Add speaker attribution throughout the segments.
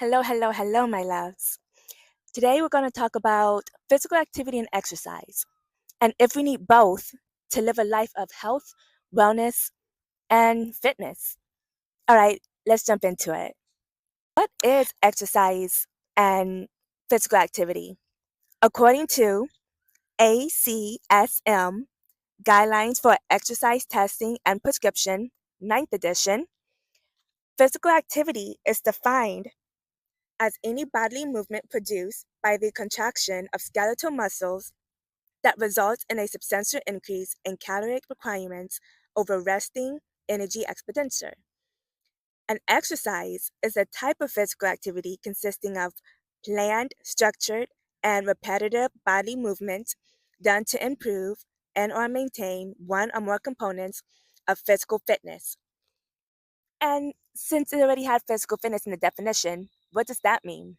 Speaker 1: Hello, my loves. Today we're going to talk about physical activity and exercise, and if we need both to live a life of health, wellness, and fitness. All right, let's jump into it. What is exercise and physical activity? According to ACSM, Guidelines for Exercise Testing and Prescription, ninth edition, physical activity is defined as any bodily movement produced by the contraction of skeletal muscles that results in a substantial increase in caloric requirements over resting energy expenditure. An exercise is a type of physical activity consisting of planned, structured, and repetitive bodily movements done to improve and/or maintain one or more components of physical fitness. And since it already had physical fitness in the definition, what does that mean?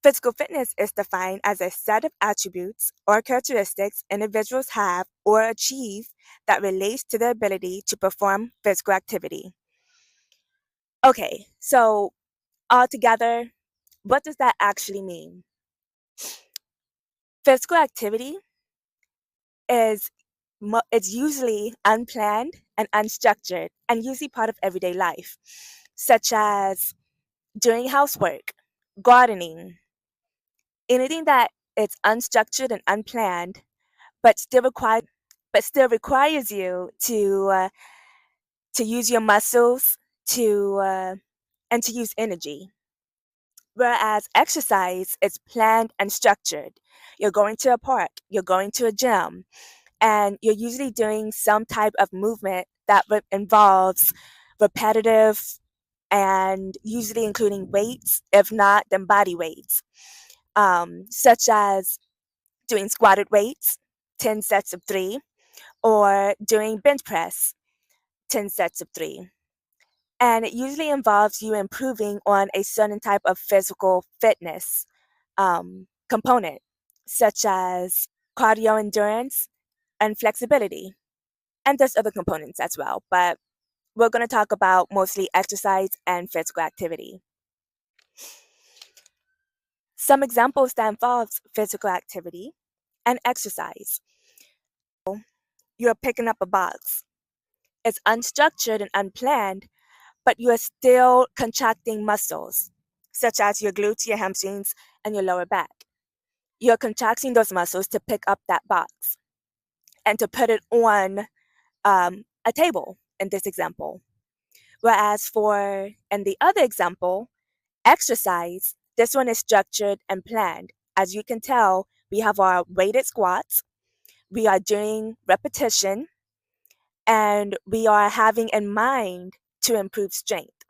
Speaker 1: Physical fitness is defined as a set of attributes or characteristics individuals have or achieve that relates to their ability to perform physical activity. Okay, so altogether, what does that actually mean? Physical activity is it's usually unplanned and unstructured and usually part of everyday life, such as doing housework, gardening, anything that is unstructured and unplanned but still requires you to use your muscles and to use energy. Whereas exercise is planned and structured. You're going to a park, you're going to a gym, and you're usually doing some type of movement that involves repetitive and usually including weights, if not, then body weights, such as doing squatted weights, 10 sets of three, or doing bench press, 10 sets of three. And it usually involves you improving on a certain type of physical fitness component, such as cardio endurance and flexibility. And there's other components as well, but we're going to talk about mostly exercise and physical activity. Some examples that involves physical activity and exercise. You're picking up a box. It's unstructured and unplanned, but you are still contracting muscles, such as your glutes, your hamstrings, and your lower back. You're contracting those muscles to pick up that box and to put it on a table in this example. Whereas in the other example, exercise, this one is structured and planned. As you can tell, we have our weighted squats, we are doing repetition, and we are having in mind to improve strength.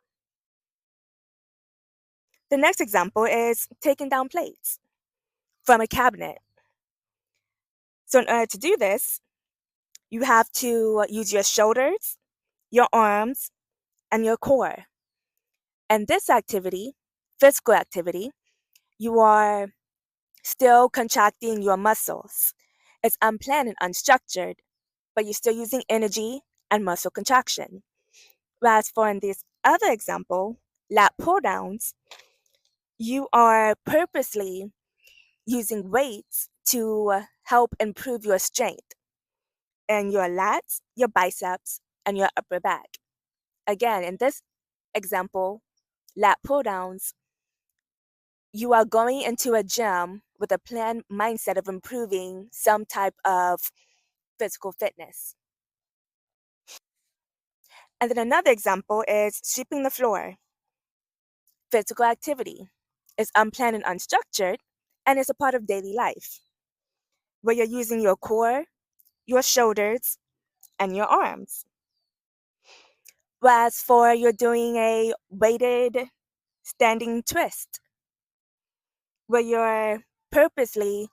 Speaker 1: The next example is taking down plates from a cabinet. So in order to do this, you have to use your shoulders, your arms, and your core. And this activity, physical activity, you are still contracting your muscles. It's unplanned and unstructured, but you're still using energy and muscle contraction. Whereas for in this other example, lat pull downs, you are purposely using weights to help improve your strength in your lats, your biceps, and your upper back. Again, in this example, lat pull downs, you are going into a gym with a planned mindset of improving some type of physical fitness. And then another example is sweeping the floor. Physical activity is unplanned and unstructured, and it's a part of daily life where you're using your core, your shoulders, and your arms. Whereas for you're doing a weighted standing twist, where you're purposely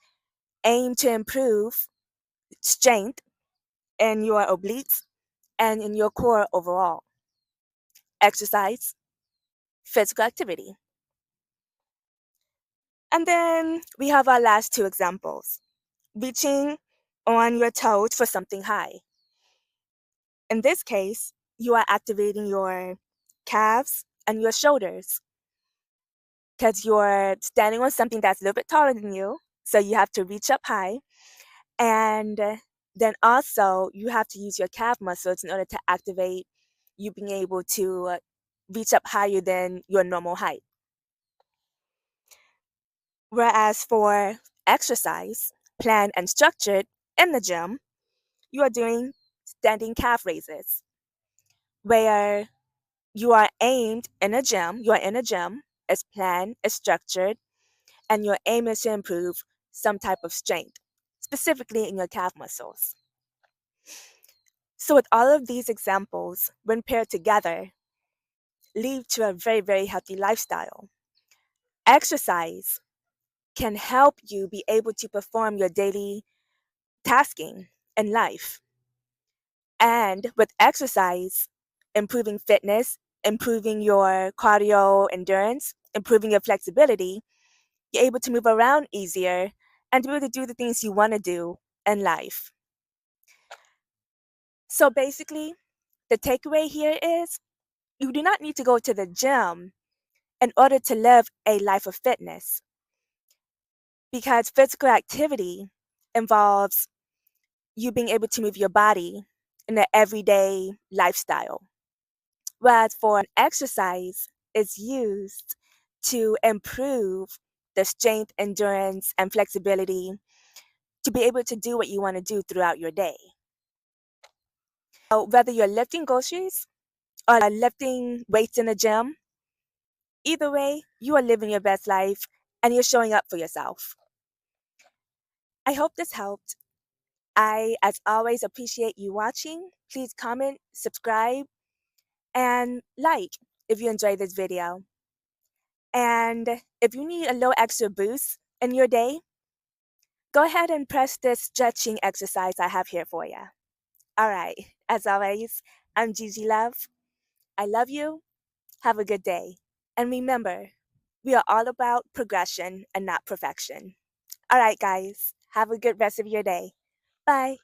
Speaker 1: aim to improve strength in your obliques and in your core overall. Exercise, physical activity. And then we have our last two examples. Reaching on your toes for something high. In this case, you are activating your calves and your shoulders. because you're standing on something that's a little bit taller than you. So you have to reach up high. And then also, you have to use your calf muscles in order to activate you being able to reach up higher than your normal height. Whereas for exercise, planned and structured in the gym, you are doing standing calf raises, where you are aimed in a gym, you are in a gym, it's planned, it's structured, and your aim is to improve some type of strength, specifically in your calf muscles. So, with all of these examples, when paired together, lead to a very, very healthy lifestyle. Exercise can help you be able to perform your daily tasking in life. And with exercise, improving fitness, improving your cardio endurance, improving your flexibility, you're able to move around easier and to be able to do the things you want to do in life. So basically, the takeaway here is you do not need to go to the gym in order to live a life of fitness because physical activity involves you being able to move your body in an everyday lifestyle. Whereas for an exercise is used to improve the strength, endurance, and flexibility to be able to do what you want to do throughout your day. So whether you're lifting groceries or lifting weights in the gym, either way, you are living your best life and you're showing up for yourself. I hope this helped. I, as always, appreciate you watching. Please comment, subscribe, and like if you enjoyed this video. And if you need a little extra boost in your day, go ahead and press this stretching exercise I have here for you. All right, as always, I'm JiJiLuve. I love you. Have a good day. And remember, we are all about progression and not perfection. All right, guys, have a good rest of your day. Bye.